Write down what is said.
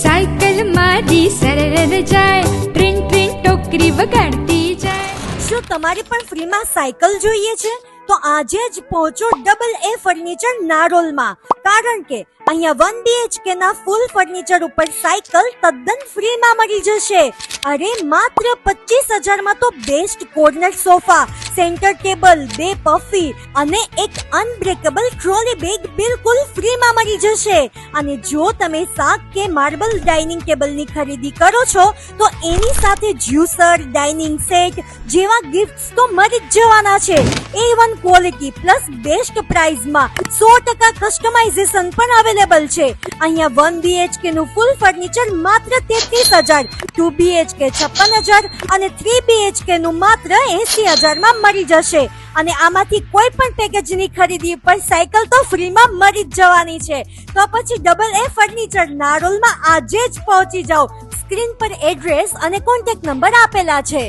Cycle મારી સરળ જાય, ટ્રેન ટ્રેન ટોકરી વગાડતી જાય. શું તમારે પણ ફ્રીમાં સાયકલ જોઈએ છે? તો આજે જ પહોંચો ડબલ એ ફર્નિચર નારોલમાં, કારણ કે અહીંયા 1 BHK ના ફૂલ ફર્નિચર ઉપર સાયકલ તદ્દન ફ્રીમાં મળી જશે. અરે માત્ર 25,000 માં તો best corner sofa, centre table, 2 puffy અને એક અનબ્રેકેબલ ટ્રોલી બેગ બિલકુલ ફ્રીમાં મળી જશે. અને જો તમે શાક કે માર્બલ ડાઇનિંગ ટેબલની ખરીદી કરો છો તો એની સાથે જ્યુસર, ડાઇનિંગ સેટ જેવા ગિફ્ટ્સ તો મળી જ જવાના છે. A1 ક્વોલિટી પ્લસ બેસ્ટ પ્રાઇઝમાં 100% કસ્ટમાઇઝેશન પણ અવેલેબલ છે. અહીંયા 1 BHK નું ફૂલ ફર્નિચર માત્ર 33,000, 2 BHK 56,000 અને 3 BHK નું માત્ર 80,000 માં મળી જશે. અને આમાંથી કોઈ પણ પેકેજની ખરીદી પર સાયકલ તો ફ્રીમાં મળી જ જવાની છે. તો પછી ડબલ એ ફર્નિચર નારોલમાં આજે જ પહોંચી જાઓ. સ્ક્રીન પર એડ્રેસ અને કોન્ટેક્ટ નંબર આપેલા છે.